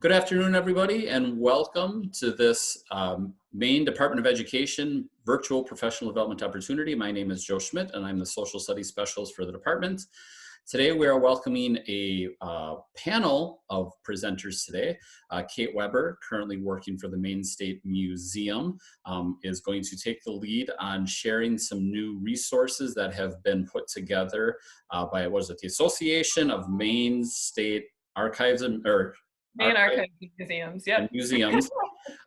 Good afternoon, everybody, and welcome to this Maine Department of Education virtual professional development opportunity. My name is Joe Schmidt, and I'm the Social Studies Specialist for the department. Today, we are welcoming a panel of presenters today. Kate Weber, currently working for the Maine State Museum, is going to take the lead on sharing some new resources that have been put together by, the Association of Maine State Archives and Maine Archives and Museums, yep. And museums.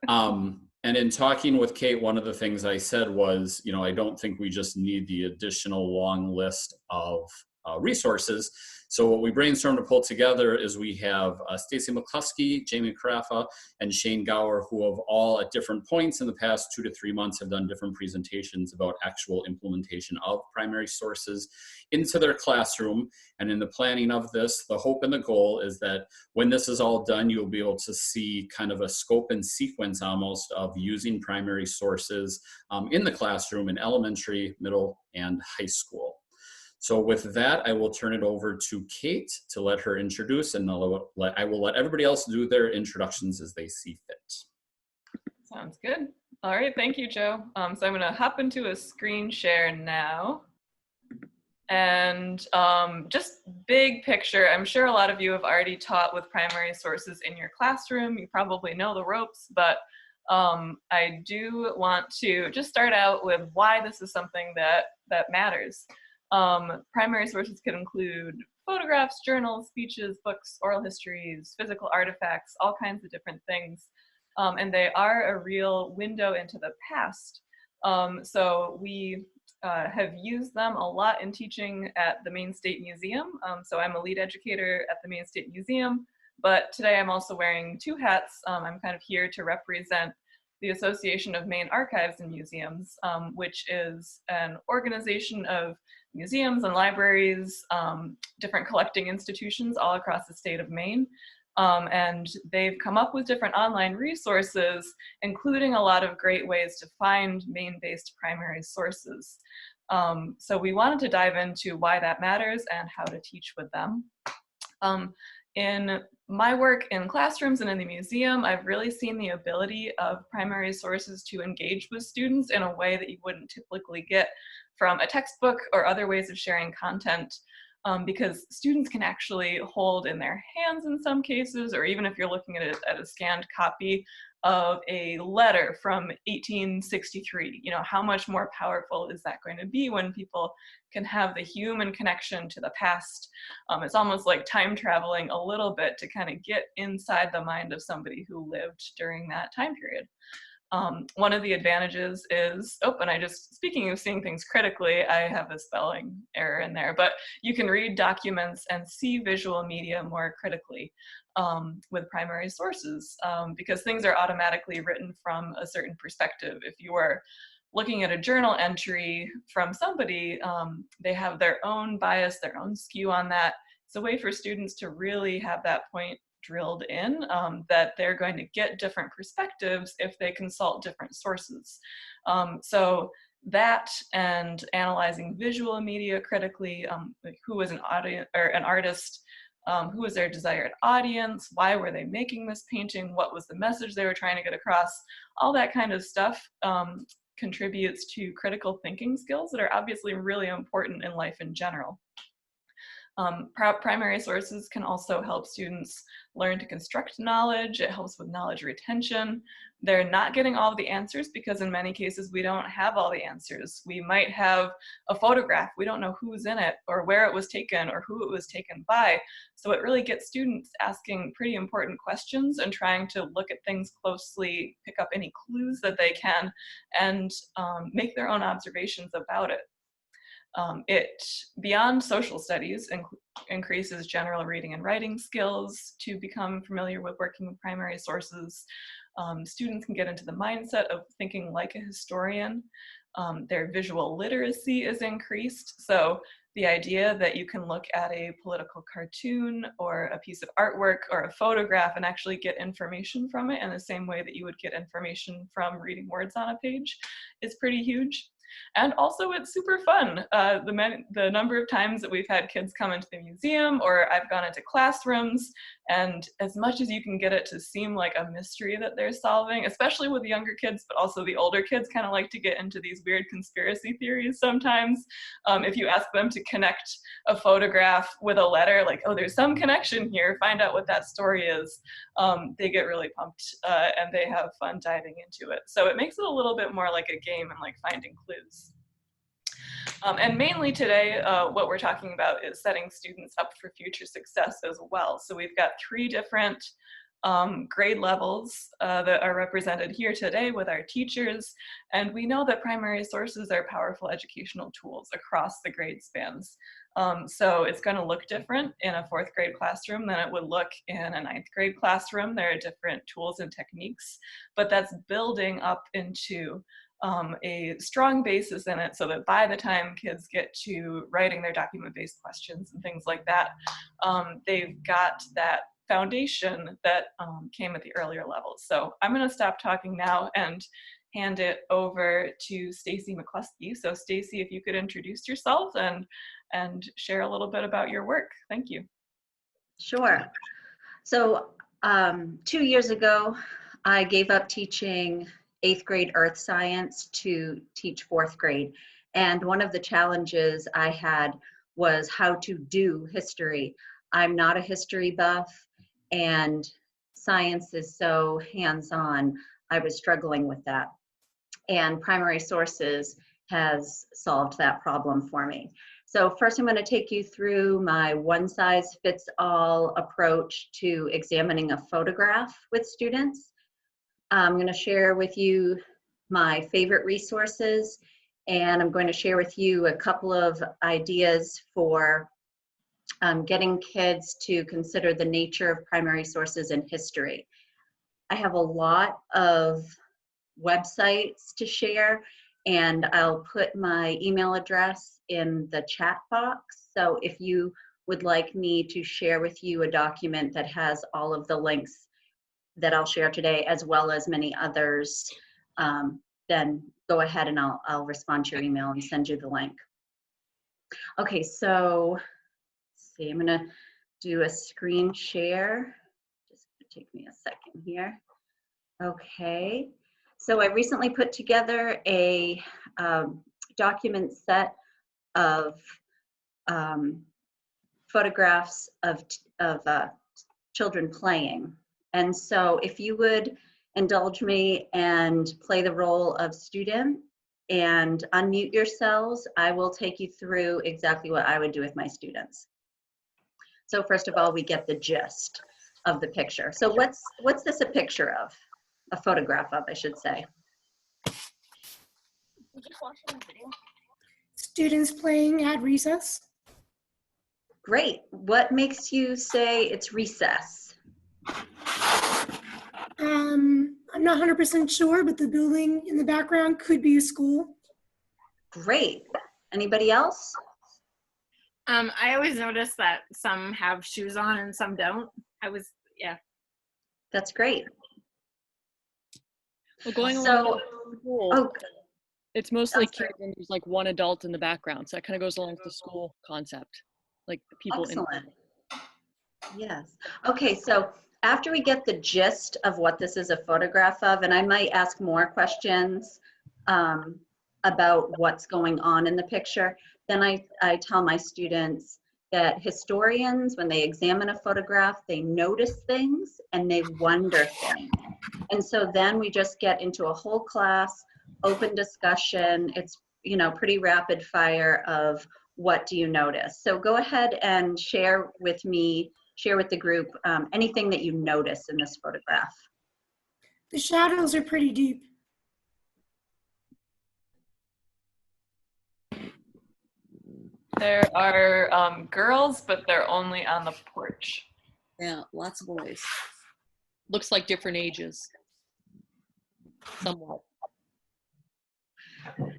And in talking with Kate, one of the things I said was, I don't think we just need the additional long list of resources. So what we brainstormed to pull together is we have Stacy McCluskey, Jamie Carafa, and Shane Gower, who have all at different points in the past 2 to 3 months have done different presentations about actual implementation of primary sources into their classroom. And in the planning of this, the hope and the goal is that when this is all done, you'll be able to see kind of a scope and sequence almost of using primary sources in the classroom in elementary, middle, and high school. So with that, I will turn it over to Kate to let her introduce, and I will let everybody else do their introductions as they see fit. Sounds good. All right, thank you, Joe. So I'm gonna hop into a screen share now. And just big picture, I'm sure a lot of you have already taught with primary sources in your classroom. You probably know the ropes, but I do want to just start out with why this is something that matters. Primary sources can include photographs, journals, speeches, books, oral histories, physical artifacts, all kinds of different things. And they are a real window into the past. So we have used them a lot in teaching at the Maine State Museum. So I'm a lead educator at the Maine State Museum, but today I'm also wearing two hats. I'm kind of here to represent the Association of Maine Archives and Museums, which is an organization of museums and libraries, different collecting institutions all across the state of Maine. And they've come up with different online resources, including a lot of great ways to find Maine-based primary sources. So we wanted to dive into why that matters and how to teach with them. In my work in classrooms and in the museum, I've really seen the ability of primary sources to engage with students in a way that you wouldn't typically get from a textbook or other ways of sharing content, because students can actually hold in their hands in some cases, or even if you're looking at a scanned copy of a letter from 1863, how much more powerful is that going to be when people can have the human connection to the past? It's almost like time traveling a little bit to kind of get inside the mind of somebody who lived during that time period. One of the advantages is, speaking of seeing things critically, I have a spelling error in there, but you can read documents and see visual media more critically with primary sources, because things are automatically written from a certain perspective. If you are looking at a journal entry from somebody, they have their own bias, their own skew on that. It's a way for students to really have that point drilled in, that they're going to get different perspectives if they consult different sources. So that and analyzing visual media critically, like who was an audience or an artist, who was their desired audience, why were they making this painting, what was the message they were trying to get across, all that kind of stuff contributes to critical thinking skills that are obviously really important in life in general. Primary sources can also help students learn to construct knowledge. It helps with knowledge retention. They're not getting all of the answers because in many cases we don't have all the answers. We might have a photograph, we don't know who's in it or where it was taken or who it was taken by. So it really gets students asking pretty important questions and trying to look at things closely, pick up any clues that they can, and make their own observations about it. It, beyond social studies, increases general reading and writing skills to become familiar with working with primary sources. Students can get into the mindset of thinking like a historian. Their visual literacy is increased. So the idea that you can look at a political cartoon or a piece of artwork or a photograph and actually get information from it in the same way that you would get information from reading words on a page is pretty huge. And also it's super fun. The number of times that we've had kids come into the museum, or I've gone into classrooms, and as much as you can get it to seem like a mystery that they're solving, especially with the younger kids, but also the older kids kind of like to get into these weird conspiracy theories sometimes. If you ask them to connect a photograph with a letter, like, oh, there's some connection here, find out what that story is, they get really pumped and they have fun diving into it. So it makes it a little bit more like a game and like finding clues. And mainly today, what we're talking about is setting students up for future success as well. So we've got 3 different grade levels that are represented here today with our teachers. And we know that primary sources are powerful educational tools across the grade spans. So it's going to look different in a 4th grade classroom than it would look in a 9th grade classroom. There are different tools and techniques, but that's building up into a strong basis in it so that by the time kids get to writing their document-based questions and things like that, they've got that foundation that came at the earlier levels. So I'm going to stop talking now and hand it over to Stacy McCluskey. So Stacy, if you could introduce yourself and share a little bit about your work. Thank you. Sure. So 2 years ago, I gave up teaching 8th grade earth science to teach 4th grade. And one of the challenges I had was how to do history. I'm not a history buff, and science is so hands-on. I was struggling with that. And primary sources has solved that problem for me. So first I'm going to take you through my one-size-fits-all approach to examining a photograph with students. I'm going to share with you my favorite resources, and I'm going to share with you a couple of ideas for getting kids to consider the nature of primary sources in history. I have a lot of websites to share, and I'll put my email address in the chat box. So if you would like me to share with you a document that has all of the links that I'll share today, as well as many others, then go ahead and I'll respond to your email and send you the link. Okay, so let's see, I'm gonna do a screen share. Just take me a second here. Okay, so I recently put together a document set of photographs of children playing. And so if you would indulge me and play the role of student and unmute yourselves, I will take you through exactly what I would do with my students. So first of all, we get the gist of the picture. So what's this a picture of? A photograph of, I should say. Students playing at recess. Great. What makes you say it's recess? I'm not 100% sure, but the building in the background could be a school. Great. Anybody else? I always notice that some have shoes on and some don't. Yeah. That's great. Well, going along with school, it's mostly kids and there's like one adult in the background. So that kind of goes along with the school concept, like the people. Excellent. Yes. Okay, so after we get the gist of what this is a photograph of, and I might ask more questions about what's going on in the picture, then I tell my students that historians, when they examine a photograph, they notice things and they wonder things. And so then we just get into a whole class, open discussion. It's, you know, pretty rapid fire of what do you notice. So go ahead and share with me, share with the group anything that you notice in this photograph. The shadows are pretty deep. There are girls, but they're only on the porch. Yeah, lots of boys. Looks like different ages. Somewhat.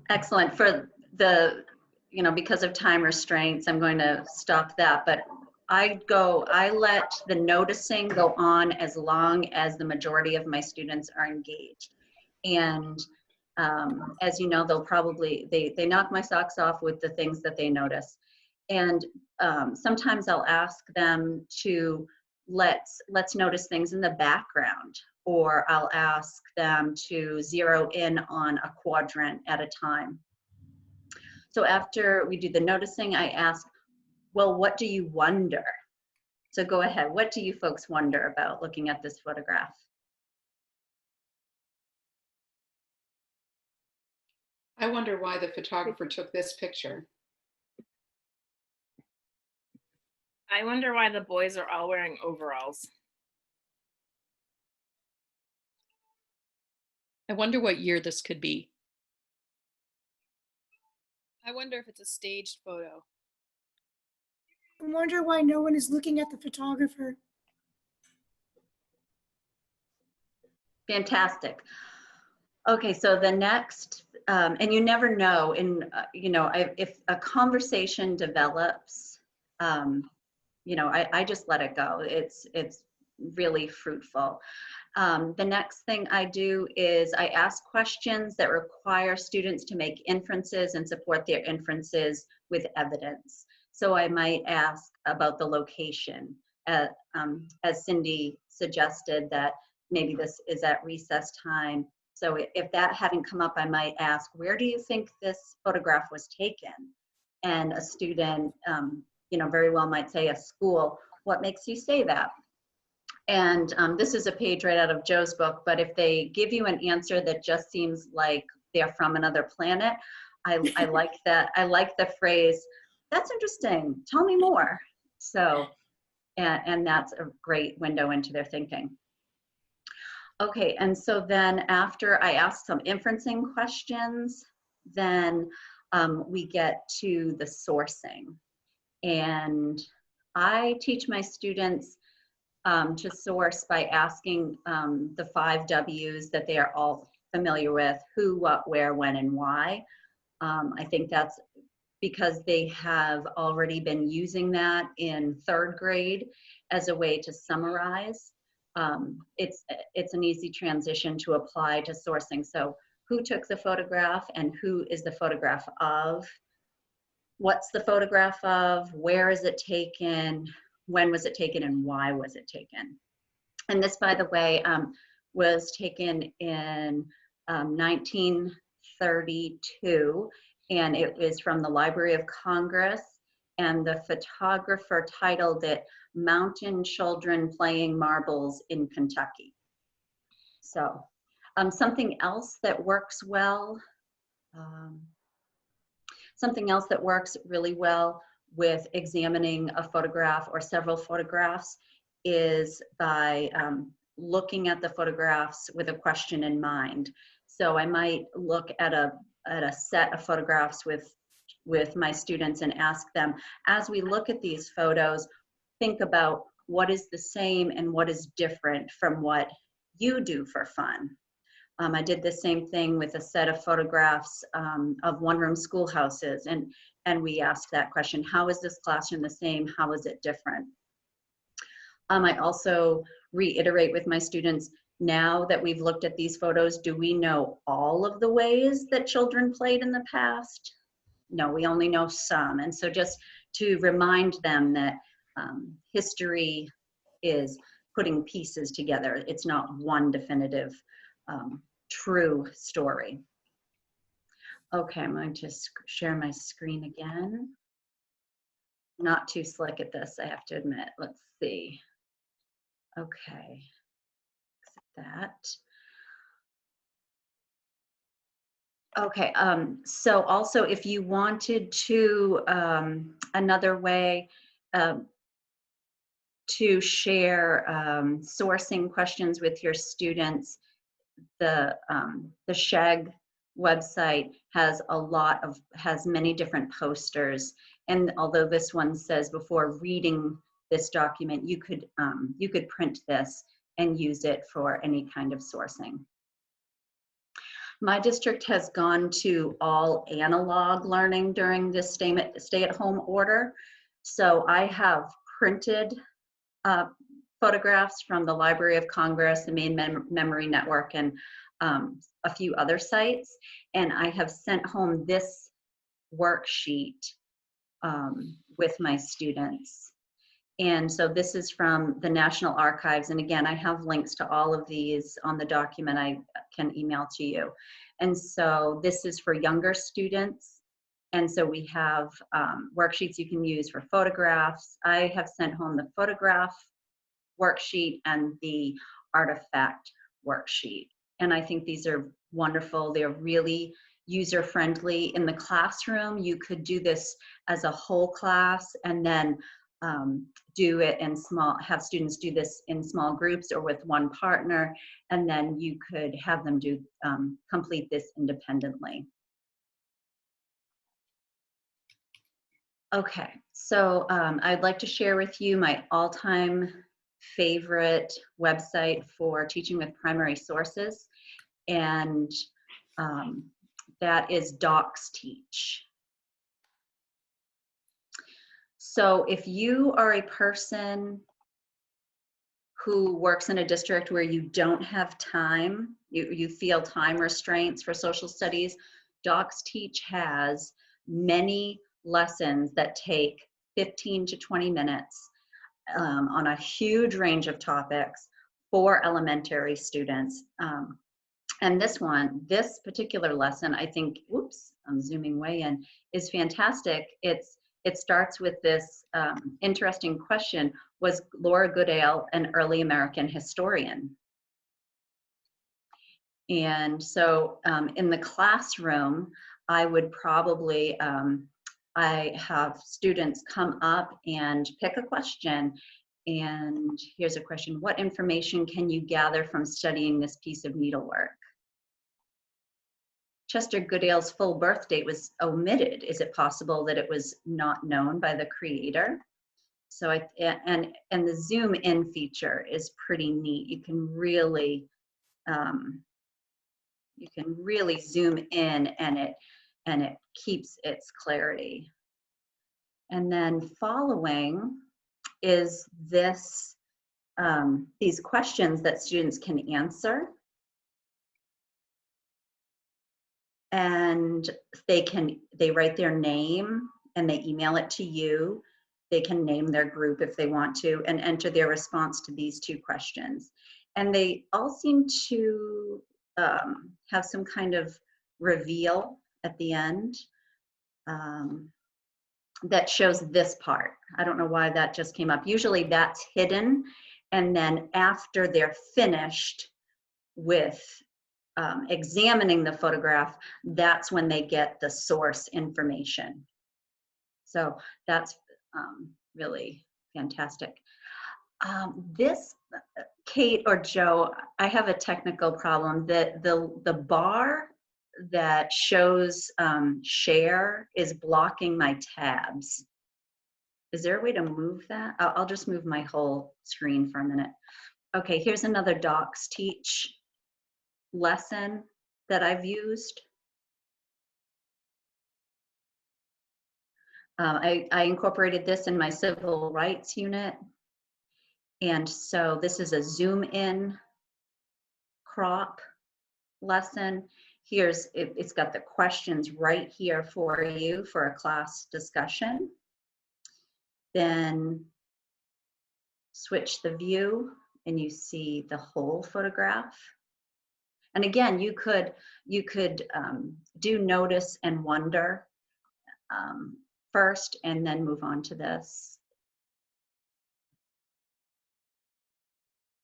Excellent. For the, you know, because of time restraints, I'm going to stop that, but I let the noticing go on as long as the majority of my students are engaged. And As you know, they'll probably, they knock my socks off with the things that they notice. And sometimes I'll ask them to let's notice things in the background, or I'll ask them to zero in on a quadrant at a time. So after we do the noticing, I ask, well, what do you wonder? So go ahead, what do you folks wonder about looking at this photograph? I wonder why the photographer took this picture. I wonder why the boys are all wearing overalls. I wonder what year this could be. I wonder if it's a staged photo. I wonder why no one is looking at the photographer. Fantastic. Okay, so the next, and you never know, if a conversation develops, I just let it go. It's really fruitful. The next thing I do is I ask questions that require students to make inferences and support their inferences with evidence. So I might ask about the location, as Cindy suggested, that maybe this is at recess time. So if that hadn't come up, I might ask, where do you think this photograph was taken? And a student, very well might say a school. What makes you say that? And this is a page right out of Joe's book, but if they give you an answer that just seems like they're from another planet, I like that. I like the phrase, that's interesting, tell me more. So, and that's a great window into their thinking. Okay, and so then after I ask some inferencing questions, then we get to the sourcing. And I teach my students to source by asking the 5 W's that they are all familiar with: who, what, where, when, and why. I think that's because they have already been using that in 3rd grade as a way to summarize. It's an easy transition to apply to sourcing. So who took the photograph and who is the photograph of? What's the photograph of? Where is it taken? When was it taken and why was it taken? And this, by the way, was taken in 1932, and it is from the Library of Congress, and the photographer titled it "Mountain Children Playing Marbles in Kentucky." So something else that works well, really well with examining a photograph or several photographs is by looking at the photographs with a question in mind. So I might look at a set of photographs with my students and ask them, as we look at these photos, think about what is the same and what is different from what you do for fun. I did the same thing with a set of photographs of one-room schoolhouses, and we asked that question: how is this classroom the same? How is it different? I also reiterate with my students, now that we've looked at these photos, do we know all of the ways that children played in the past? No, we only know some. And so just to remind them that history is putting pieces together. It's not one definitive true story. Okay, I'm going to share my screen again. Not too slick at this, I have to admit. Let's see. Okay, exit that. Okay, so also if you wanted to, another way to share sourcing questions with your students, the SHEG website has many different posters, and although this one says before reading this document, you could print this and use it for any kind of sourcing. My district has gone to all analog learning during this stay-at-home order, so I have printed photographs from the Library of Congress, the Maine Memory Network, and a few other sites, and I have sent home this worksheet with my students. And so this is from the National Archives. And again, I have links to all of these on the document I can email to you. And so this is for younger students. And so we have worksheets you can use for photographs. I have sent home the photograph worksheet and the artifact worksheet. And I think these are wonderful. They're really user-friendly. In the classroom, you could do this as a whole class and then do it in have students do this in small groups or with one partner, and then you could have them do complete this independently. Okay, so I'd like to share with you my all-time favorite website for teaching with primary sources, and that is DocsTeach. So if you are a person who works in a district where you don't have time, you feel time restraints for social studies, DocsTeach has many lessons that take 15 to 20 minutes on a huge range of topics for elementary students. And this particular lesson, I think, whoops, I'm zooming way in, is fantastic. It starts with this interesting question: was Laura Goodale an early American historian? And so in the classroom, I would probably, I have students come up and pick a question. And here's a question: what information can you gather from studying this piece of needlework? Chester Goodale's full birth date was omitted. Is it possible that it was not known by the creator? So and the zoom in feature is pretty neat. You can really zoom in, and it keeps its clarity. And then following is this these questions that students can answer. And they write their name and they email it to you. They can name their group if they want to and enter their response to these two questions. And they all seem to have some kind of reveal at the end that shows this part. I don't know why that just came up. Usually that's hidden. And then after they're finished with examining the photograph, that's when they get the source information. So that's really fantastic. This, Kate or Joe, I have a technical problem. The bar that shows share is blocking my tabs. Is there a way to move that? I'll just move my whole screen for a minute. Okay, here's another DocsTeach lesson that I've used. I incorporated this in my civil rights unit. And so this is a zoom in crop lesson. It's got the questions right here for you for a class discussion. Then switch the view and you see the whole photograph. And again, you could do notice and wonder first and then move on to this.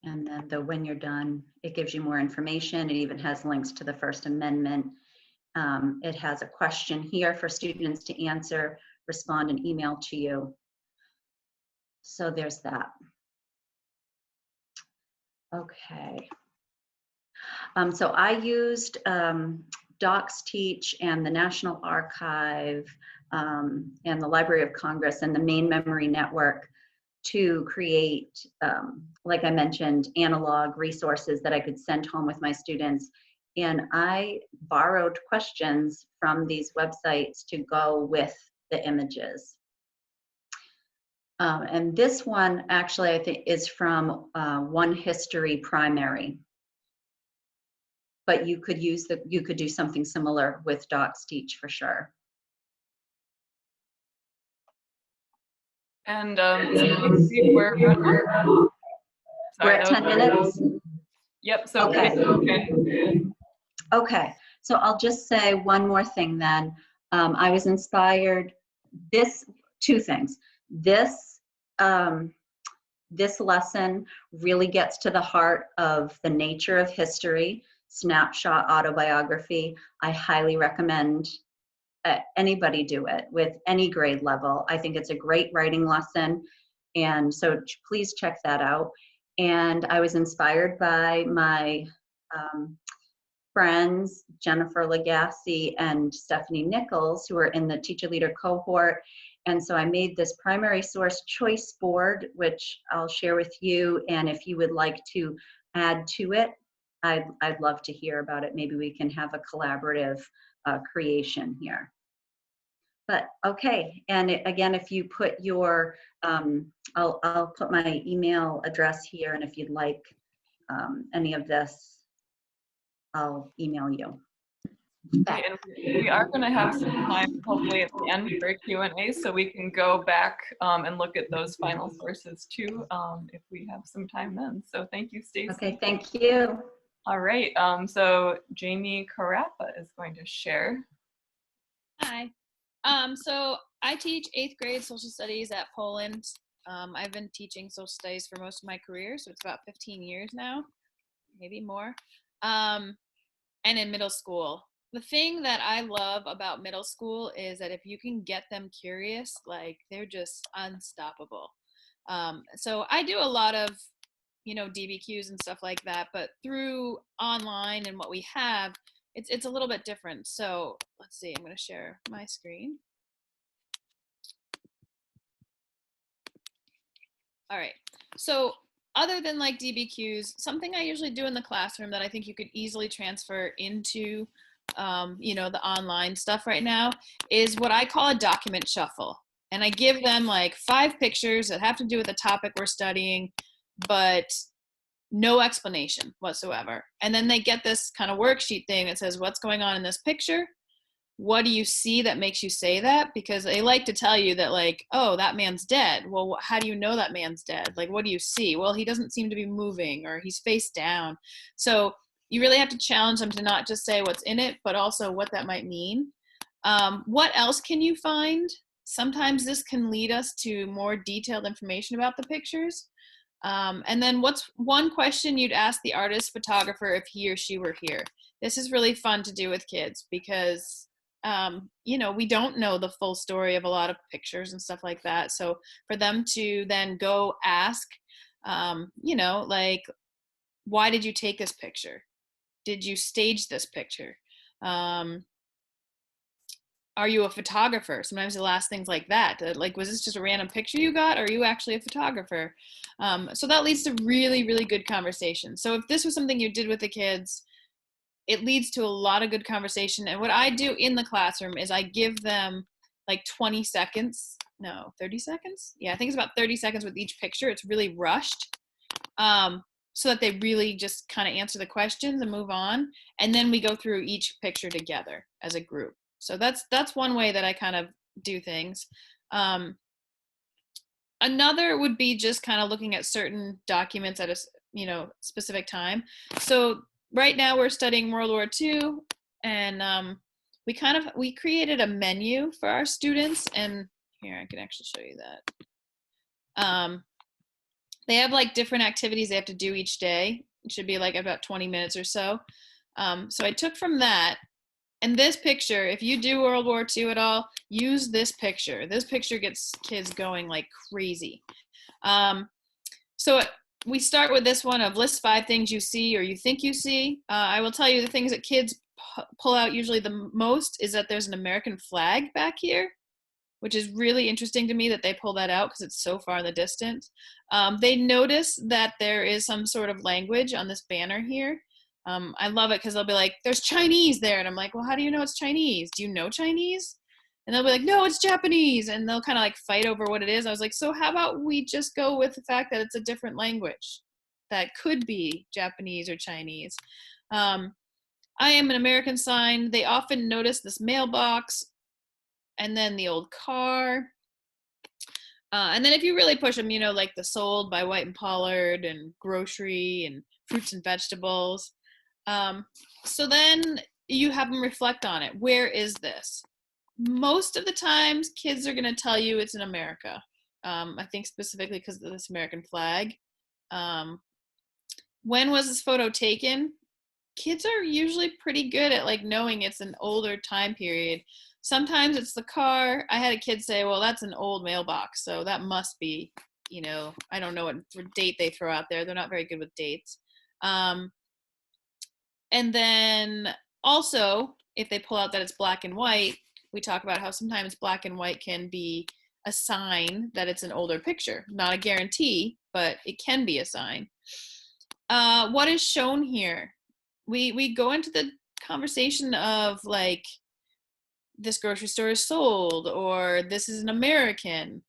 And then when you're done, it gives you more information. It even has links to the First Amendment. It has a question here for students to answer, respond, and email to you. So there's that. Okay. So I used DocsTeach and the National Archive and the Library of Congress and the Maine Memory Network to create, like I mentioned, analog resources that I could send home with my students. And I borrowed questions from these websites to go with the images. And this one actually I think is from One History Primary. but you could do something similar with Docs Teach for sure. And we're at 10 minutes? Yep, so Okay. Okay, so I'll just say one more thing then. I was inspired, two things. This lesson really gets to the heart of the nature of history, snapshot autobiography. I highly recommend anybody do it with any grade level. I think it's a great writing lesson, and so please check that out. And I was inspired by my friends, Jennifer Legassi and Stephanie Nichols, who are in the Teacher Leader cohort. And so I made this primary source choice board, which I'll share with you. And if you would like to add to it, I'd love to hear about it. Maybe we can have a collaborative creation here. But okay, and again, if you put your, I'll put my email address here, and if you'd like any of this, I'll email you. Okay, and we are going to have some time, hopefully at the end, for a Q&A, so we can go back and look at those final sources too, if we have some time then. So thank you, Stacey. Okay, thank you. All right, so Jamie Carappa is going to share. Hi. So I teach 8th grade social studies at Poland. I've been teaching social studies for most of my career, so it's about 15 years now, maybe more. And in middle school. The thing that I love about middle school is that if you can get them curious, like they're just unstoppable. So I do a lot of, DBQs and stuff like that, but through online and what we have, it's a little bit different. So let's see, I'm going to share my screen. All right. So other than like DBQs, something I usually do in the classroom that I think you could easily transfer into, the online stuff right now is what I call a document shuffle. And I give them like 5 pictures that have to do with the topic we're studying, but no explanation whatsoever. And then they get this kind of worksheet thing that says, what's going on in this picture? What do you see that makes you say that? Because they like to tell you that like, oh, that man's dead. Well, how do you know that man's dead? Like, what do you see? Well, he doesn't seem to be moving, or he's face down. So you really have to challenge them to not just say what's in it, but also what that might mean. What else can you find? Sometimes this can lead us to more detailed information about the pictures. And then what's one question you'd ask the artist photographer if he or she were here? This is really fun to do with kids because we don't know the full story of a lot of pictures and stuff like that. So for them to then go ask, like, why did you take this picture? Did you stage this picture? Are you a photographer? Sometimes they'll ask things like that. Like, was this just a random picture you got? Or are you actually a photographer? So that leads to really, really good conversation. So if this was something you did with the kids, it leads to a lot of good conversation. And what I do in the classroom is I give them like 20 seconds, no, 30 seconds? Yeah, I think it's about 30 seconds with each picture. It's really rushed. So that they really just kind of answer the questions and move on. And then we go through each picture together as a group. So that's one way that I kind of do things. Another would be just kind of looking at certain documents at a specific time. So right now we're studying World War II, and we created a menu for our students, and here I can actually show you that. They have like different activities they have to do each day. It should be like about 20 minutes or so. So I took from that, and this picture, if you do World War II at all, use this picture. This picture gets kids going like crazy. So we start with this one of list 5 things you see or you think you see. I will tell you the things that kids pull out usually the most is that there's an American flag back here, which is really interesting to me that they pull that out because it's so far in the distance. They notice that there is some sort of language on this banner here. I love it because they'll be like, there's Chinese there. And I'm like, well, how do you know it's Chinese? Do you know Chinese? And they'll be like, no, it's Japanese. And they'll kind of like fight over what it is. I was like, so how about we just go with the fact that it's a different language that could be Japanese or Chinese. I am an American sign. They often notice this mailbox and then the old car. And then if you really push them, you know, like the sold by White and Pollard and grocery and fruits and vegetables. So then you have them reflect on it. Where is this? Most of the times, kids are going to tell you it's in America. I think specifically because of this American flag. When was this photo taken? Kids are usually pretty good at like knowing it's an older time period. Sometimes it's the car. I had a kid say, well, that's an old mailbox, so that must be, you know, I don't know what date they throw out there. They're not very good with dates. And then also, if they pull out that it's black and white, we talk about how sometimes black and white can be a sign that it's an older picture. Not a guarantee, but it can be a sign. What is shown here? We go into the conversation of like, this grocery store is sold, or this is an American.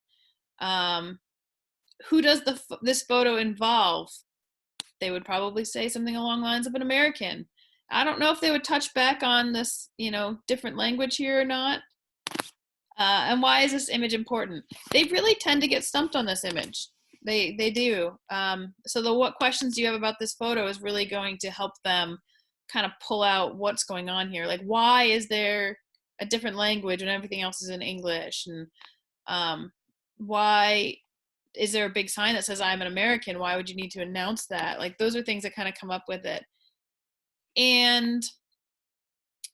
Who does this photo involve? They would probably say something along the lines of an American. I don't know if they would touch back on this, you know, different language here or not. And why is this image important? They really tend to get stumped on this image. They do. So what questions do you have about this photo is really going to help them kind of pull out what's going on here. Like, why is there a different language when everything else is in English? And why is there a big sign that says I'm an American? Why would you need to announce that? Like, those are things that kind of come up with it. And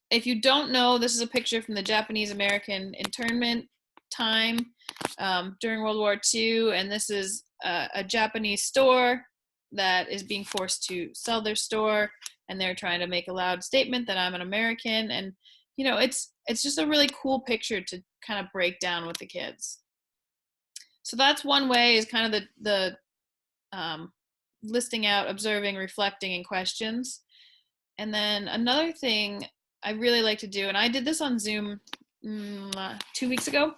if you don't know, this is a picture from the Japanese American internment time during World War II. And this is a Japanese store that is being forced to sell their store. And they're trying to make a loud statement that I'm an American. And, you know, it's just a really cool picture to kind of break down with the kids. So that's one way, is kind of the listing out, observing, reflecting, and questions. And then another thing I really like to do, and I did this on Zoom 2 weeks ago,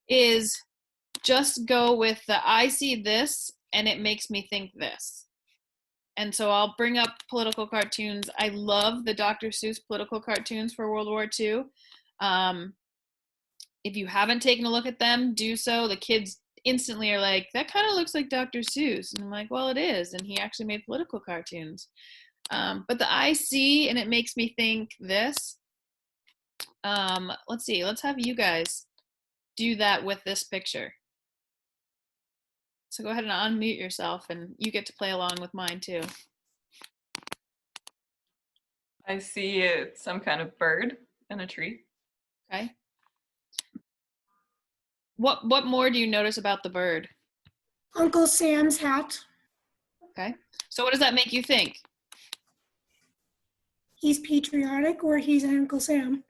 is just go with the I see this and it makes me think this. And so I'll bring up political cartoons. I love the Dr. Seuss political cartoons for World War II. If you haven't taken a look at them, do so. The kids instantly are like, that kind of looks like Dr. Seuss. And I'm like, well, it is. And he actually made political cartoons. But the I see and it makes me think this. Let's see. Let's have you guys do that with this picture. So go ahead and unmute yourself, and you get to play along with mine too. I see some kind of bird in a tree. Okay. What more do you notice about the bird? Uncle Sam's hat. Okay. So what does that make you think? He's patriotic, or he's Uncle Sam.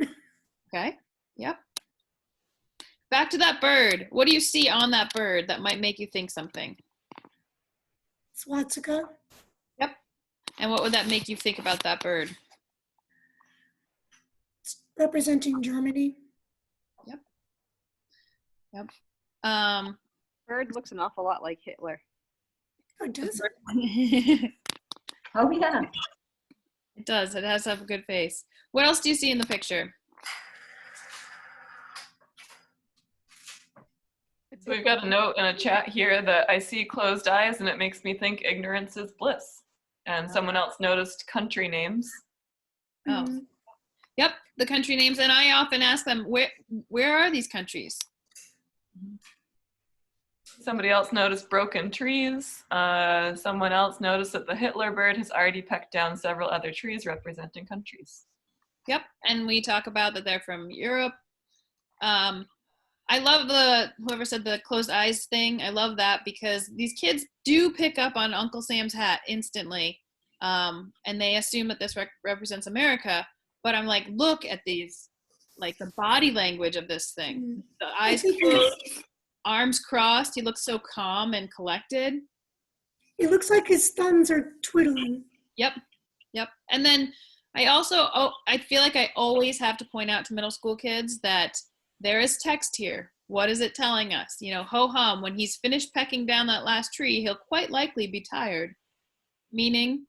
Okay. Yep. Back to that bird. What do you see on that bird that might make you think something? Swastika. Yep. And what would that make you think about that bird? It's representing Germany. Yep. Yep. Bird looks an awful lot like Hitler. Oh, does it? Oh, yeah. It does. It has to have a good face. What else do you see in the picture? So we've got a note in a chat here that I see closed eyes and it makes me think ignorance is bliss. And someone else noticed country names. Oh. Yep, the country names. And I often ask them, where are these countries? Somebody else noticed broken trees. Someone else noticed that the Hitler bird has already pecked down several other trees representing countries. Yep, and we talk about that they're from Europe. I love whoever said the closed eyes thing. I love that because these kids do pick up on Uncle Sam's hat instantly. And they assume that this represents America. But I'm like, look at these, like the body language of this thing. The eyes closed, arms crossed. He looks so calm and collected. It looks like his thumbs are twiddling. Yep. Yep. And then I feel like I always have to point out to middle school kids that there is text here. What is it telling us? You know, ho-hum, when he's finished pecking down that last tree, he'll quite likely be tired. Meaning,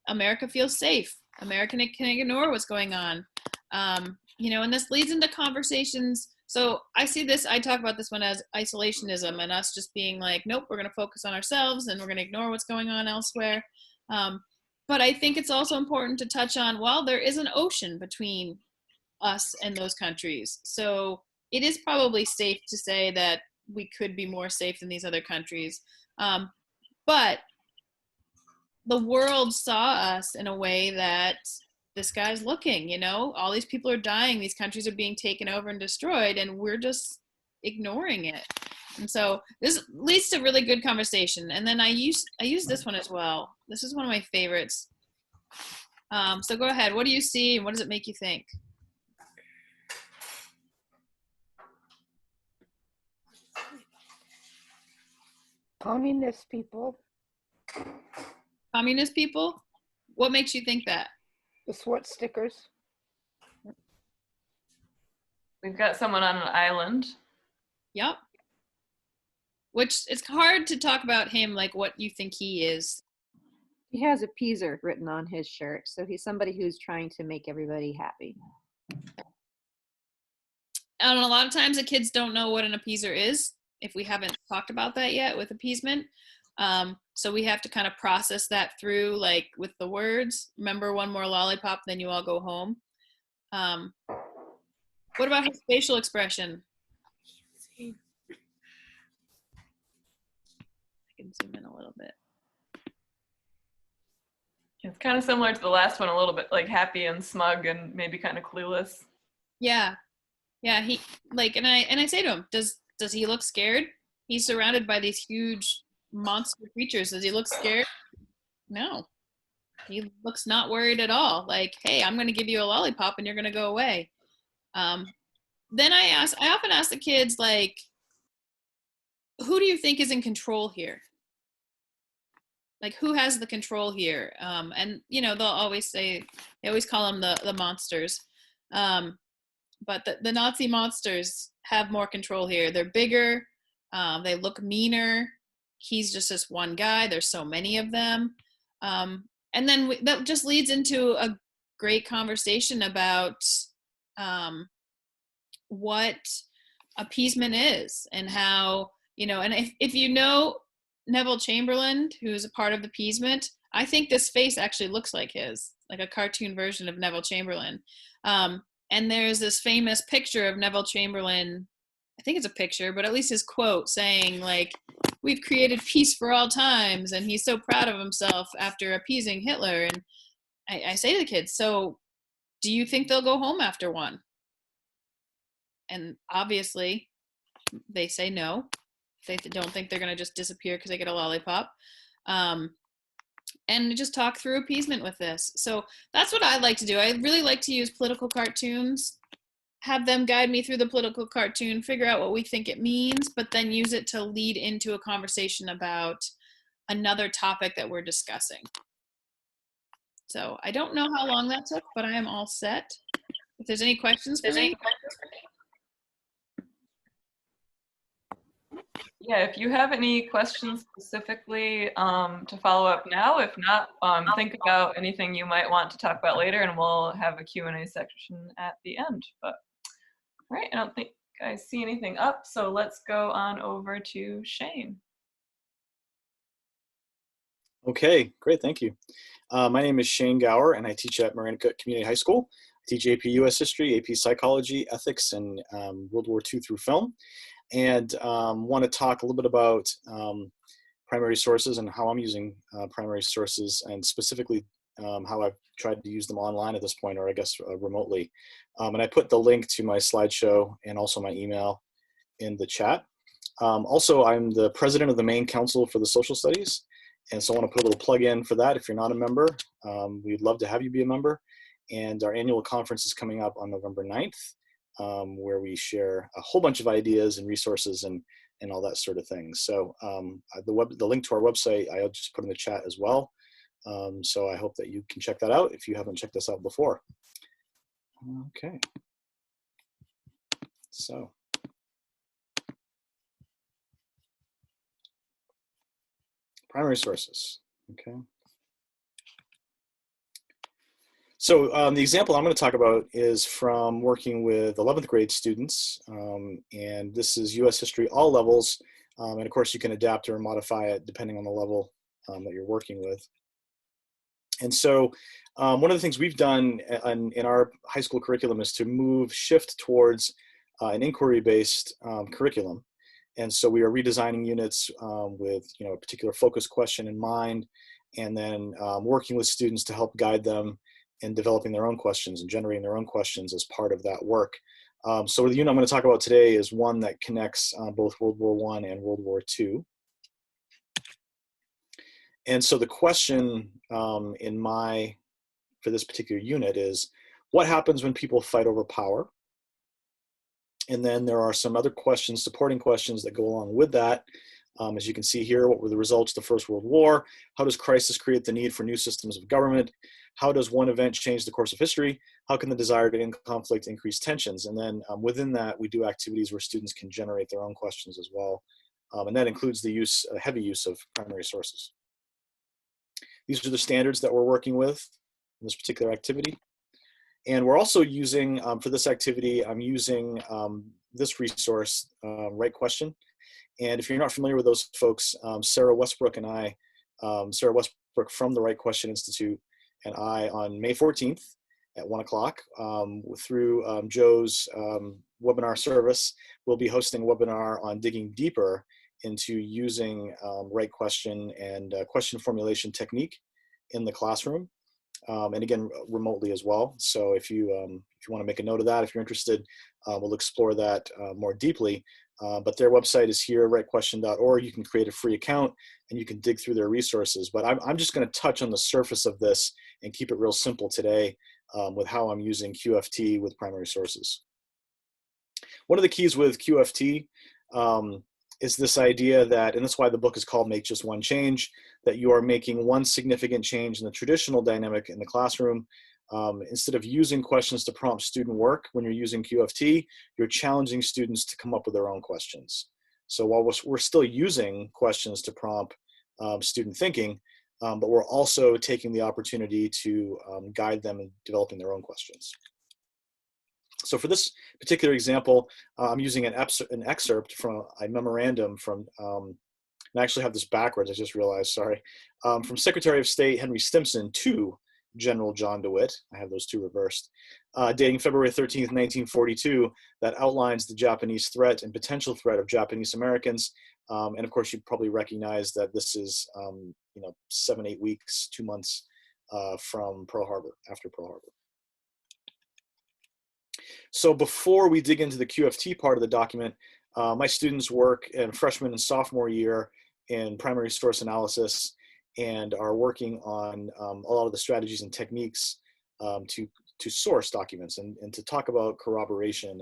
America feels safe. America can ignore what's going on. And this leads into conversations. So I see this, I talk about this one as isolationism and us just being like, nope, we're going to focus on ourselves and we're going to ignore what's going on elsewhere. But I think it's also important to touch on, well, there is an ocean between us and those countries. So it is probably safe to say that we could be more safe than these other countries. But the world saw us in a way that this guy's looking, all these people are dying, these countries are being taken over and destroyed, and we're just ignoring it. And so this leads to really good conversation. And then I use this one as well. This is one of my favorites. So go ahead. What do you see and what does it make you think? Communist people. Communist people? What makes you think that? The SWAT stickers. We've got someone on an island. Yep. Which it's hard to talk about him like what you think he is. He has appeaser written on his shirt, so he's somebody who's trying to make everybody happy. And a lot of times the kids don't know what an appeaser is, if we haven't talked about that yet with appeasement. So we have to kind of process that through, like with the words. Remember, one more lollipop, then you all go home. What about his facial expression? I can zoom in a little bit. It's kind of similar to the last one, a little bit like happy and smug and maybe kind of clueless. Yeah. He and I say to him, does he look scared? He's surrounded by these huge monster creatures. Does he look scared? No. He looks not worried at all. Like, hey, I'm going to give you a lollipop and you're going to go away. Then I often ask the kids, like, who do you think is in control here? Like, who has the control here? And they'll always say, they always call them the monsters. But the Nazi monsters have more control here. They're bigger. They look meaner. He's just this one guy. There's so many of them. And then that just leads into a great conversation about what appeasement is and how, and if you know Neville Chamberlain, who's a part of appeasement, I think this face actually looks like his, like a cartoon version of Neville Chamberlain. And there's this famous picture of Neville Chamberlain, I think it's a picture, but at least his quote saying, like, we've created peace for all times, and he's so proud of himself after appeasing Hitler. And I say to the kids, so do you think they'll go home after one? And obviously, they say no. They don't think they're going to just disappear because they get a lollipop. And just talk through appeasement with this. So that's what I like to do. I really like to use political cartoons, have them guide me through the political cartoon, figure out what we think it means, but then use it to lead into a conversation about another topic that we're discussing. So I don't know how long that took, but I am all set. If there's any questions for me. Yeah, if you have any questions specifically to follow up now, if not, think about anything you might want to talk about later and we'll have a Q&A section at the end. But all right, I don't think I see anything up, so let's go on over to Shane. Okay, great, thank you. My name is Shane Gower and I teach at Marinnicott Community High School. I teach AP US History, AP Psychology, Ethics, and World War II through film. And want to talk a little bit about primary sources and how I'm using primary sources, and specifically how I've tried to use them online at this point, or I guess remotely. And I put the link to my slideshow and also my email in the chat. Also, I'm the president of the Maine Council for the Social Studies, and so I want to put a little plug in for that. If you're not a member, we'd love to have you be a member. And our annual conference is coming up on November 9th. Where we share a whole bunch of ideas and resources and all that sort of thing. So the link to our website, I'll just put in the chat as well. So I hope that you can check that out if you haven't checked us out before. Okay. So. Primary sources, okay. So the example I'm going to talk about is from working with 11th grade students, and this is U.S. history, all levels, and of course you can adapt or modify it depending on the level that you're working with. And so one of the things we've done in our high school curriculum is to shift towards an inquiry-based curriculum. And so we are redesigning units with a particular focus question in mind, and then working with students to help guide them in developing their own questions and generating their own questions as part of that work. So the unit I'm going to talk about today is one that connects both World War I and World War II. And so the question for this particular unit is, what happens when people fight over power? And then there are some other questions, supporting questions that go along with that. As you can see here, what were the results of the First World War? How does crisis create the need for new systems of government? How does one event change the course of history? How can the desire to end conflict increase tensions? And then within that, we do activities where students can generate their own questions as well. And that includes the heavy use of primary sources. These are the standards that we're working with in this particular activity. And we're also using, for this activity, I'm using this resource, Right Question. And if you're not familiar with those folks, Sarah Westbrook and I, Sarah Westbrook from the Right Question Institute, and I on May 14th at 1 o'clock through Joe's webinar service, we'll be hosting a webinar on digging deeper into using Right Question and question formulation technique in the classroom. And again, remotely as well. So if you want to make a note of that, if you're interested, we'll explore that more deeply. But their website is here, rightquestion.org. You can create a free account and you can dig through their resources. But I'm just going to touch on the surface of this and keep it real simple today with how I'm using QFT with primary sources. One of the keys with QFT is this idea that, and that's why the book is called Make Just One Change, that you are making one significant change in the traditional dynamic in the classroom. Instead of using questions to prompt student work, when you're using QFT, you're challenging students to come up with their own questions. So while we're still using questions to prompt student thinking, but we're also taking the opportunity to guide them in developing their own questions. So for this particular example, I'm using an excerpt from a memorandum from, and I actually have this backwards, I just realized, sorry, from Secretary of State Henry Stimson to General John DeWitt, I have those two reversed, dating February 13th, 1942, that outlines the Japanese threat and potential threat of Japanese Americans. And of course, you probably recognize that this is 7, 8 weeks, 2 months from Pearl Harbor, after Pearl Harbor. So before we dig into the QFT part of the document, my students work in freshman and sophomore year in primary source analysis and are working on a lot of the strategies and techniques to source documents and to talk about corroboration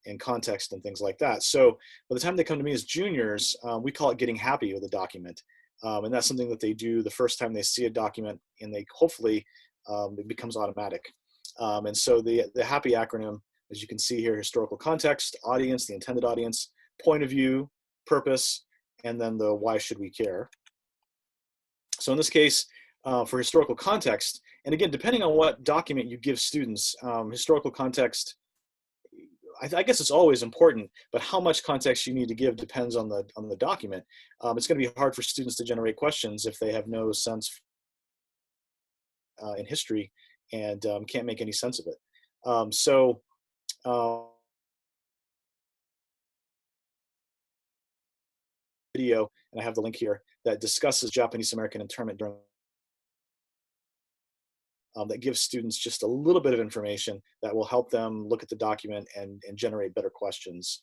and context and things like that. So by the time they come to me as juniors, we call it getting happy with a document. And that's something that they do the first time they see a document, and they hopefully it becomes automatic. And so the happy acronym, as you can see here, historical context, audience, the intended audience, point of view, purpose, and then the why should we care. So in this case, for historical context, and again, depending on what document you give students, historical context, I guess it's always important, but how much context you need to give depends on the document. It's going to be hard for students to generate questions if they have no sense in history and can't make any sense of it. Video, and I have the link here, that discusses Japanese American internment during that gives students just a little bit of information that will help them look at the document and generate better questions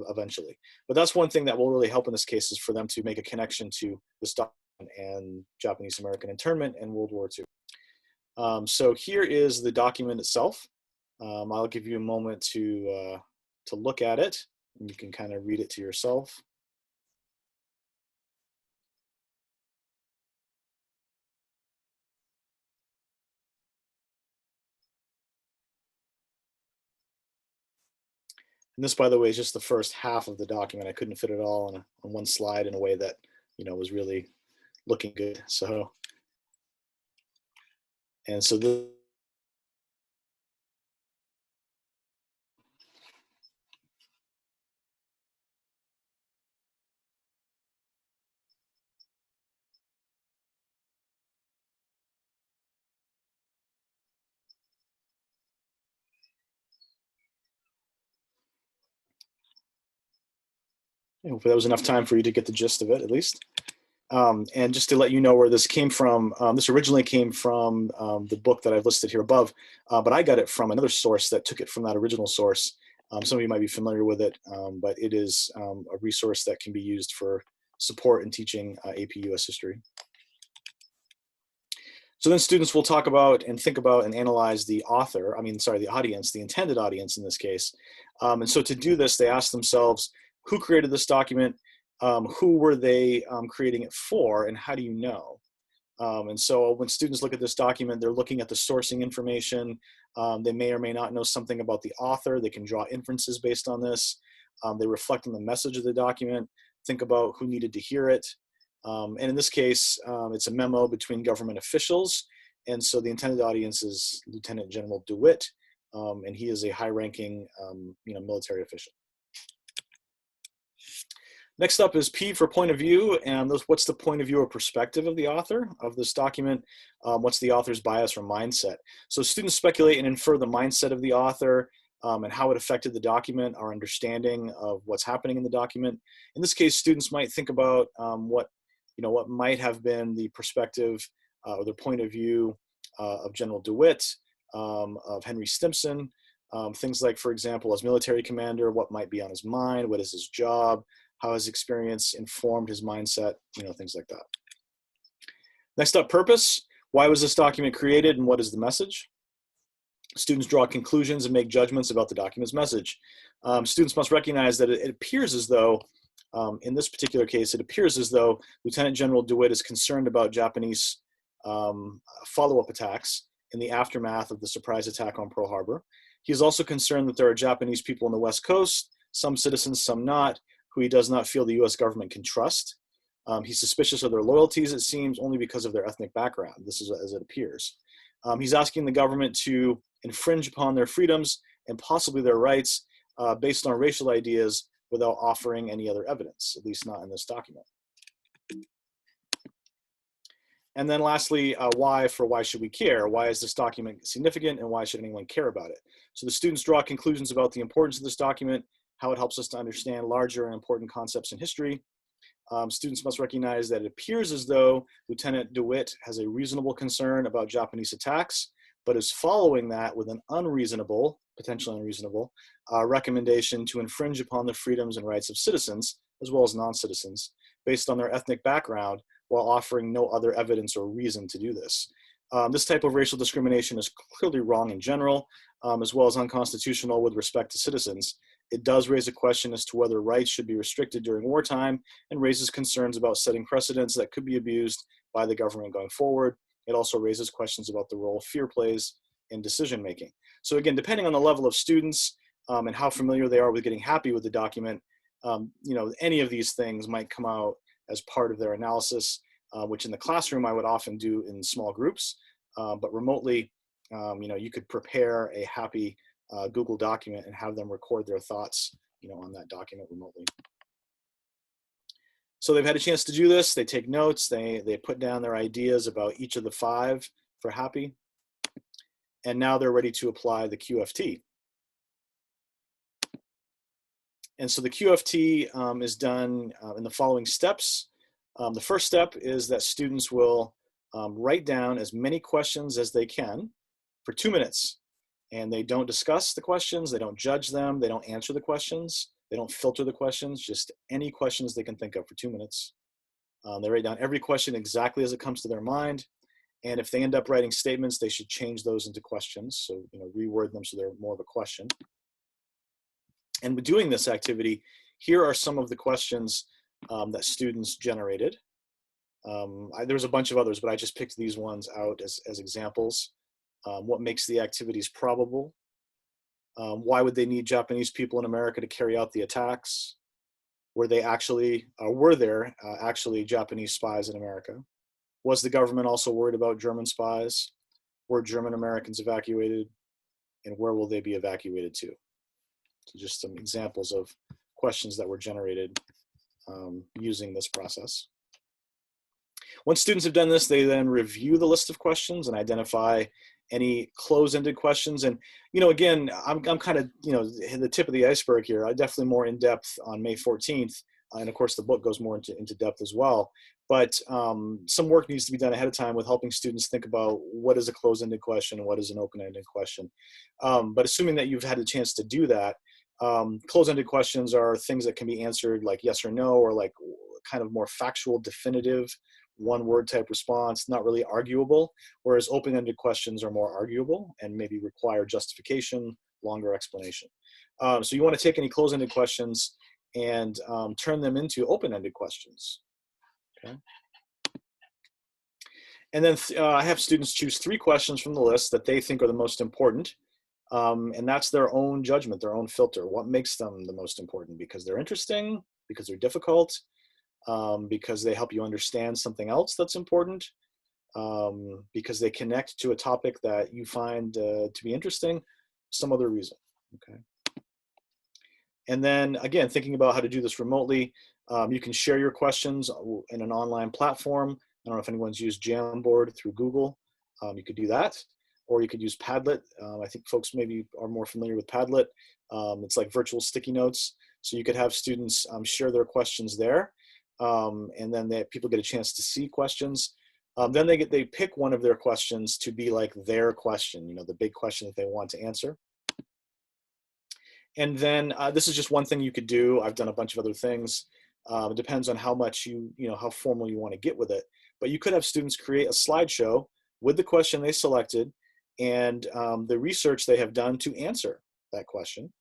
eventually. But that's one thing that will really help in this case, is for them to make a connection to this document and Japanese American internment and World War II. So here is the document itself. I'll give you a moment to look at it, and you can kind of read it to yourself. And this, by the way, is just the first half of the document. I couldn't fit it all on one slide in a way that, was really looking good. So, and so this Hopefully that was enough time for you to get the gist of it, at least. And just to let you know where this came from, this originally came from the book that I've listed here above, but I got it from another source that took it from that original source. Some of you might be familiar with it, but it is a resource that can be used for support in teaching AP US history. So then students will talk about and think about and analyze the author, the audience, the intended audience in this case. And so to do this, they ask themselves, who created this document? Who were they creating it for, and how do you know? And so when students look at this document, they're looking at the sourcing information. They may or may not know something about the author. They can draw inferences based on this. They reflect on the message of the document, think about who needed to hear it. And in this case, it's a memo between government officials. And so the intended audience is Lieutenant General DeWitt, and he is a high-ranking military official. Next up is P for point of view, and what's the point of view or perspective of the author of this document? What's the author's bias or mindset? So students speculate and infer the mindset of the author and how it affected the document, our understanding of what's happening in the document. In this case, students might think about what might have been the perspective or the point of view of General DeWitt, of Henry Stimson, things like, for example, as military commander, what might be on his mind, what is his job, how his experience informed his mindset, things like that. Next up, purpose. Why was this document created and what is the message? Students draw conclusions and make judgments about the document's message. Students must recognize that it appears as though, in this particular case, it appears as though Lieutenant General DeWitt is concerned about Japanese follow-up attacks in the aftermath of the surprise attack on Pearl Harbor. He is also concerned that there are Japanese people on the West Coast, some citizens, some not, who he does not feel the US government can trust. He's suspicious of their loyalties, it seems, only because of their ethnic background. This is as it appears. He's asking the government to infringe upon their freedoms and possibly their rights based on racial ideas without offering any other evidence, at least not in this document. And then lastly, why should we care? Why is this document significant and why should anyone care about it? So the students draw conclusions about the importance of this document, how it helps us to understand larger and important concepts in history. Students must recognize that it appears as though Lieutenant DeWitt has a reasonable concern about Japanese attacks, but is following that with an unreasonable, potentially unreasonable, recommendation to infringe upon the freedoms and rights of citizens, as well as non-citizens, based on their ethnic background, while offering no other evidence or reason to do this. This type of racial discrimination is clearly wrong in general, as well as unconstitutional with respect to citizens. It does raise a question as to whether rights should be restricted during wartime and raises concerns about setting precedents that could be abused by the government going forward. It also raises questions about the role fear plays in decision-making. So again, depending on the level of students and how familiar they are with getting happy with the document, any of these things might come out as part of their analysis, which in the classroom I would often do in small groups, but remotely, you could prepare a happy Google document and have them record their thoughts, on that document remotely. So they've had a chance to do this. They take notes. They put down their ideas about each of the 5 for happy, and now they're ready to apply the QFT. And so the QFT is done in the following steps. The first step is that students will write down as many questions as they can for 2 minutes. And they don't discuss the questions, they don't judge them, they don't answer the questions, they don't filter the questions, just any questions they can think of for 2 minutes. They write down every question exactly as it comes to their mind. And if they end up writing statements, they should change those into questions. So, reword them so they're more of a question. And with doing this activity, here are some of the questions that students generated. There's a bunch of others, but I just picked these ones out as examples. What makes the activities probable? Why would they need Japanese people in America to carry out the attacks? Were there actually Japanese spies in America? Was the government also worried about German spies? Were German Americans evacuated? And where will they be evacuated to? So just some examples of questions that were generated using this process. Once students have done this, they then review the list of questions and identify any close-ended questions. And, again, I'm kind of, the tip of the iceberg here. I'm definitely more in depth on May 14th And of course, the book goes more into depth as well. But some work needs to be done ahead of time with helping students think about what is a closed-ended question and what is an open-ended question. But assuming that you've had a chance to do that, closed-ended questions are things that can be answered like yes or no, or like kind of more factual, definitive, one-word type response, not really arguable, whereas open-ended questions are more arguable and maybe require justification, longer explanation. So you want to take any closed-ended questions and turn them into open-ended questions. Okay. And then I have students choose 3 questions from the list that they think are the most important. And that's their own judgment, their own filter. What makes them the most important? Because they're interesting, because they're difficult, because they help you understand something else that's important, because they connect to a topic that you find to be interesting, some other reason. Okay. And then again, thinking about how to do this remotely, you can share your questions in an online platform. I don't know if anyone's used Jamboard through Google. You could do that, or you could use Padlet. I think folks maybe are more familiar with Padlet. It's like virtual sticky notes. So you could have students share their questions there, and then people get a chance to see questions. Then they pick one of their questions to be like their question, you know, the big question that they want to answer. And then this is just one thing you could do. I've done a bunch of other things. It depends on how much how formal you want to get with it. But you could have students create a slideshow with the question they selected and the research they have done to answer that question.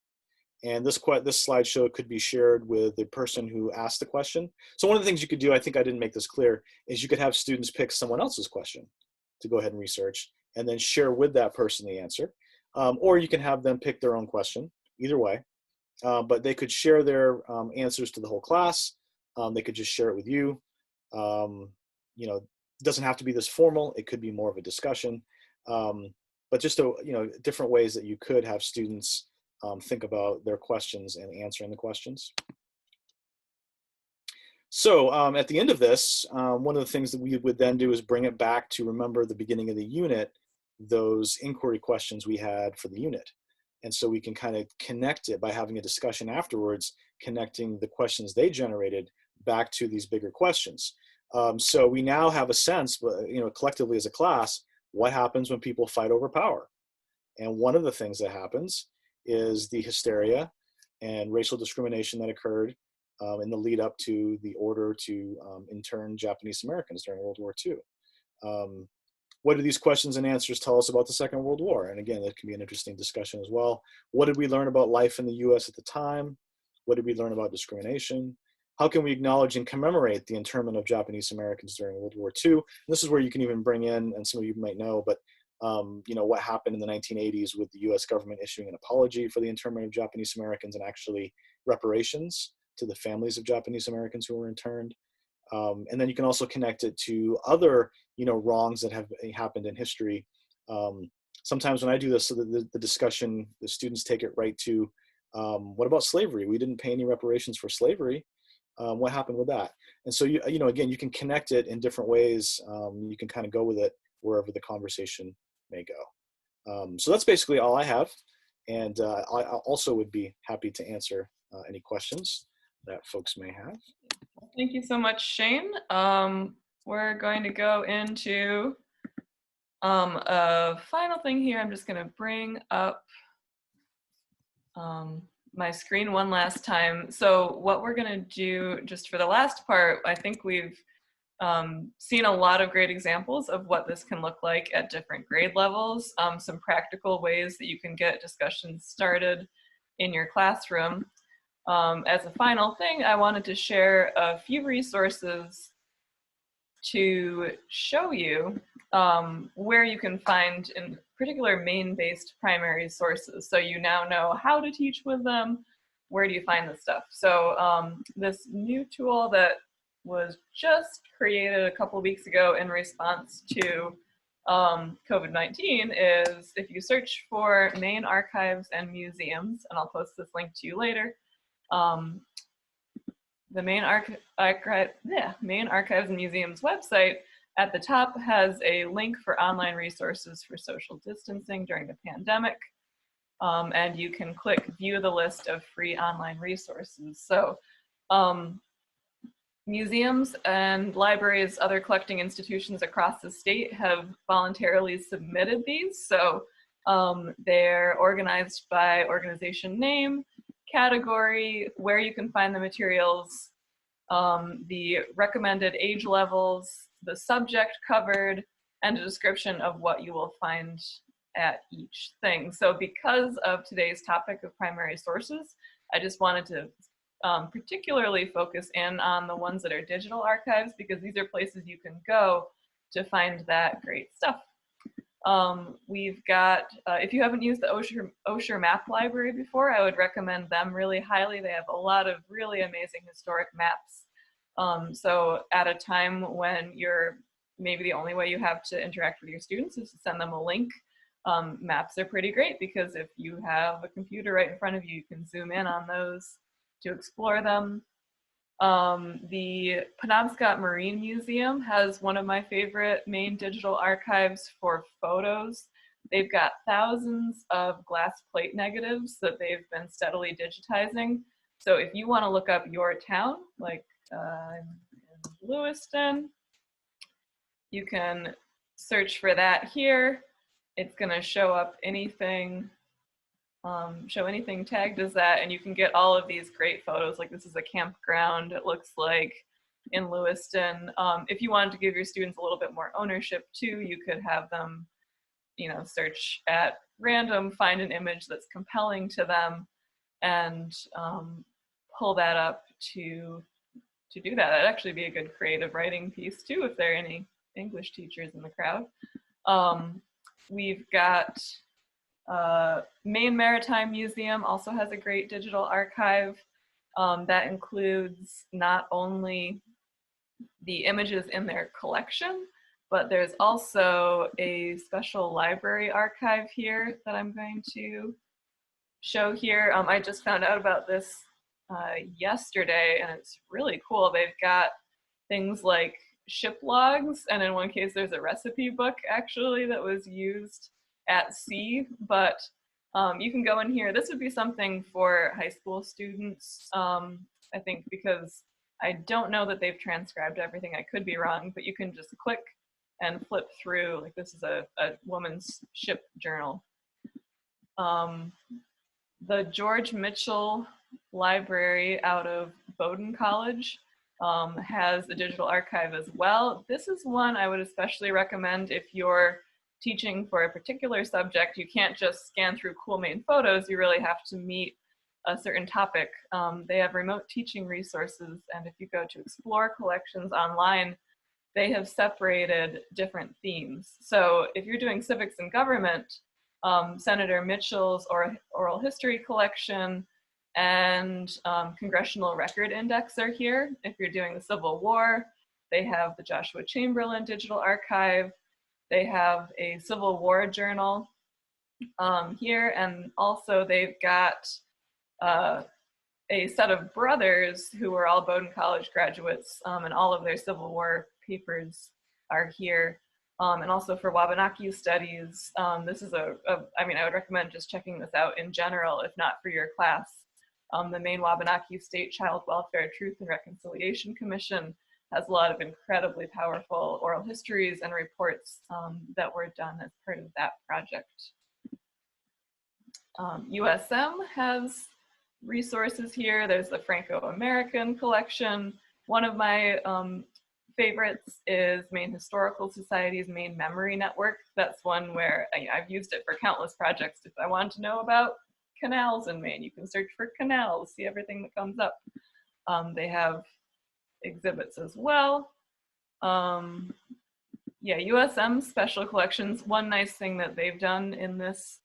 And this slideshow could be shared with the person who asked the question. So one of the things you could do, I think I didn't make this clear, is you could have students pick someone else's question to go ahead and research and then share with that person the answer. Or you can have them pick their own question. Either way, but they could share their answers to the whole class. They could just share it with you. You know, it doesn't have to be this formal. It could be more of a discussion, but just different ways that you could have students think about their questions and answering the questions. So at the end of this, one of the things that we would then do is bring it back to remember the beginning of the unit, those inquiry questions we had for the unit. And so we can kind of connect it by having a discussion afterwards, connecting the questions they generated back to these bigger questions. So we now have a sense, collectively as a class, what happens when people fight over power. And one of the things that happens is the hysteria and racial discrimination that occurred in the lead up to the order to intern Japanese Americans during World War II. What do these questions and answers tell us about the Second World War? And again, that can be an interesting discussion as well. What did we learn about life in the US at the time? What did we learn about discrimination? How can we acknowledge and commemorate the internment of Japanese Americans during World War II? And this is where you can even bring in, and some of you might know, but what happened in the 1980s with the US government issuing an apology for the internment of Japanese Americans and actually reparations to the families of Japanese Americans who were interned. And then you can also connect it to other, wrongs that have happened in history. Sometimes when I do this, so the discussion, the students take it right to, what about slavery? We didn't pay any reparations for slavery. What happened with that? And so, again, you can connect it in different ways. You can kind of go with it wherever the conversation may go. So that's basically all I have. And I also would be happy to answer any questions that folks may have. Thank you so much, Shane. We're going to go into a final thing here. I'm just going to bring up my screen one last time. So what we're going to do just for the last part, I think we've seen a lot of great examples of what this can look like at different grade levels, some practical ways that you can get discussions started in your classroom. As a final thing, I wanted to share a few resources to show you where you can find, in particular, Maine-based primary sources. So you now know how to teach with them. Where do you find this stuff? So this new tool that was just created a couple of weeks ago in response to COVID-19 is, if you search for Maine Archives and Museums, and I'll post this link to you later, the Maine Archives and Museums website at the top has a link for online resources for social distancing during the pandemic. And you can click view the list of free online resources. So museums and libraries, other collecting institutions across the state have voluntarily submitted these. So they're organized by organization name, category, where you can find the materials, the recommended age levels, the subject covered, and a description of what you will find at each thing. So because of today's topic of primary sources, I just wanted to particularly focus in on the ones that are digital archives, because these are places you can go to find that great stuff. We've got, if you haven't used the Osher Map Library before, I would recommend them really highly. They have a lot of really amazing historic maps. So at a time when you're, maybe the only way you have to interact with your students is to send them a link. Maps are pretty great because if you have a computer right in front of you, you can zoom in on those to explore them. The Penobscot Marine Museum has one of my favorite Maine digital archives for photos. They've got thousands of glass plate negatives that they've been steadily digitizing. So if you want to look up your town, like in Lewiston, you can search for that here. It's going to show up anything, show anything tagged as that, and you can get all of these great photos. Like this is a campground, it looks like, in Lewiston. If you wanted to give your students a little bit more ownership too, you could have them, you know, search at random, find an image that's compelling to them, and pull that up to do that. That'd actually be a good creative writing piece too, if there are any English teachers in the crowd. We've got Maine Maritime Museum also has a great digital archive that includes not only the images in their collection, but there's also a special library archive here that I'm going to show here. I just found out about this yesterday, and it's really cool. They've got things like ship logs, and in one case there's a recipe book actually that was used at sea. But you can go in here. This would be something for high school students, I think, because I don't know that they've transcribed everything. I could be wrong, but you can just click and flip through. Like this is a woman's ship journal. The George Mitchell Library out of Bowdoin College has a digital archive as well. This is one I would especially recommend if you're teaching for a particular subject. You can't just scan through cool Maine photos, you really have to meet a certain topic. They have remote teaching resources, and if you go to explore collections online, they have separated different themes. So if you're doing civics and government, Senator Mitchell's oral history collection and Congressional Record Index are here. If you're doing the Civil War, they have the Joshua Chamberlain Digital Archive. They have a Civil War journal here, and also they've got a set of brothers who were all Bowdoin College graduates, and all of their Civil War papers are here. And also for Wabanaki studies, this is I mean, I would recommend just checking this out in general, if not for your class. The Maine Wabanaki State Child Welfare Truth and Reconciliation Commission has a lot of incredibly powerful oral histories and reports that were done as part of that project. USM has resources here. There's the Franco-American collection. One of my favorites is Maine Historical Society's Maine Memory Network. That's one where I've used it for countless projects. If I want to know about canals in Maine, you can search for canals, see everything that comes up. They have exhibits as well. Yeah, USM Special Collections, one nice thing that they've done in this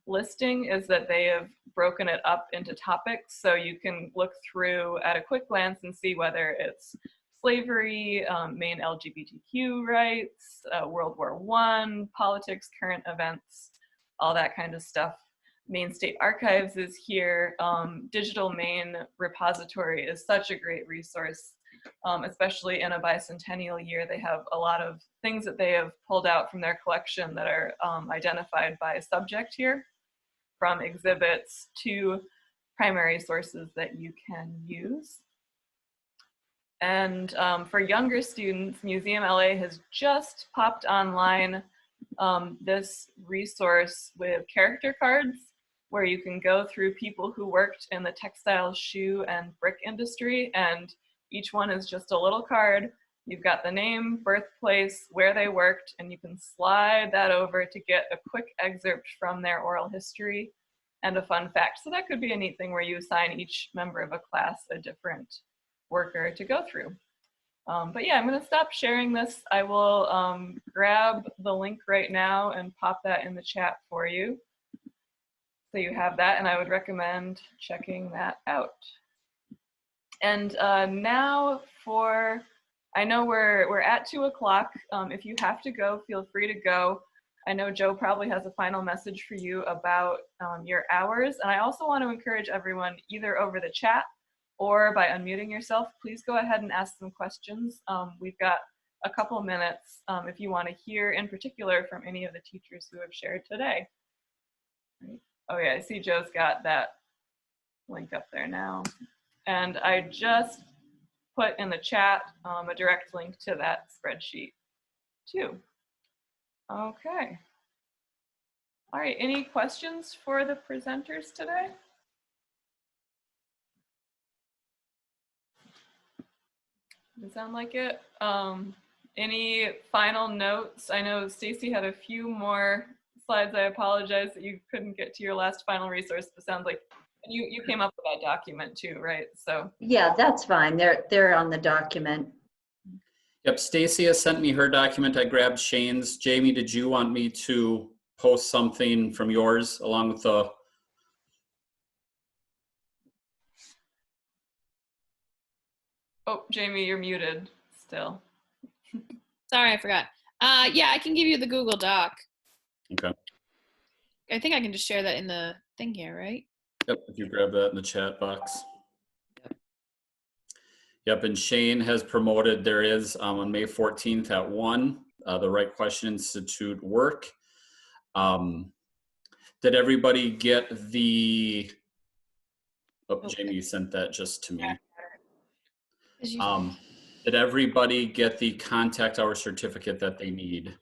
listing is that they have broken it up into topics, so you can look through at a quick glance and see whether it's slavery, Maine LGBTQ rights, World War I, politics, current events, all that kind of stuff. Maine State Archives is here. Digital Maine Repository is such a great resource, especially in a bicentennial year. They have a lot of things that they have pulled out from their collection that are identified by subject here, from exhibits to primary sources that you can use. And for younger students, Museum LA has just popped online this resource with character cards where you can go through people who worked in the textile, shoe, and brick industry, and each one is just a little card. You've got the name, birthplace, where they worked, and you can slide that over to get a quick excerpt from their oral history and a fun fact. So that could be a neat thing where you assign each member of a class a different worker to go through. But yeah, I'm going to stop sharing this. I will grab the link right now and pop that in the chat for you. So you have that, and I would recommend checking that out. And now for, I know we're at 2 o'clock. If you have to go, feel free to go. I know Joe probably has a final message for you about your hours. And I also want to encourage everyone, either over the chat or by unmuting yourself, please go ahead and ask some questions. We've got a couple minutes if you want to hear in particular from any of the teachers who have shared today. Oh yeah, I see Joe's got that link up there now. And I just put in the chat a direct link to that spreadsheet too. Okay. All right, any questions for the presenters today? Doesn't sound like it. Any final notes? I know Stacy had a few more slides. I apologize that you couldn't get to your last final resource, but sounds like you came up with that document too, right? So Yeah, that's fine. They're on the document. Yep, Stacy has sent me her document. I grabbed Shane's. Jamie, did you want me to post something from yours along with the? Oh, Jamie, you're muted still. Sorry, I forgot. Yeah, I can give you the Google Doc. Okay. I think I can just share that in the thing here, right? Yep, if you grab that in the chat box. Yep, and Shane has promoted, there is on May 14th at 1, the Right Question Institute work. Did everybody get the, oh, Jamie, you sent that just to me. Did everybody get the contact hour certificate that they need?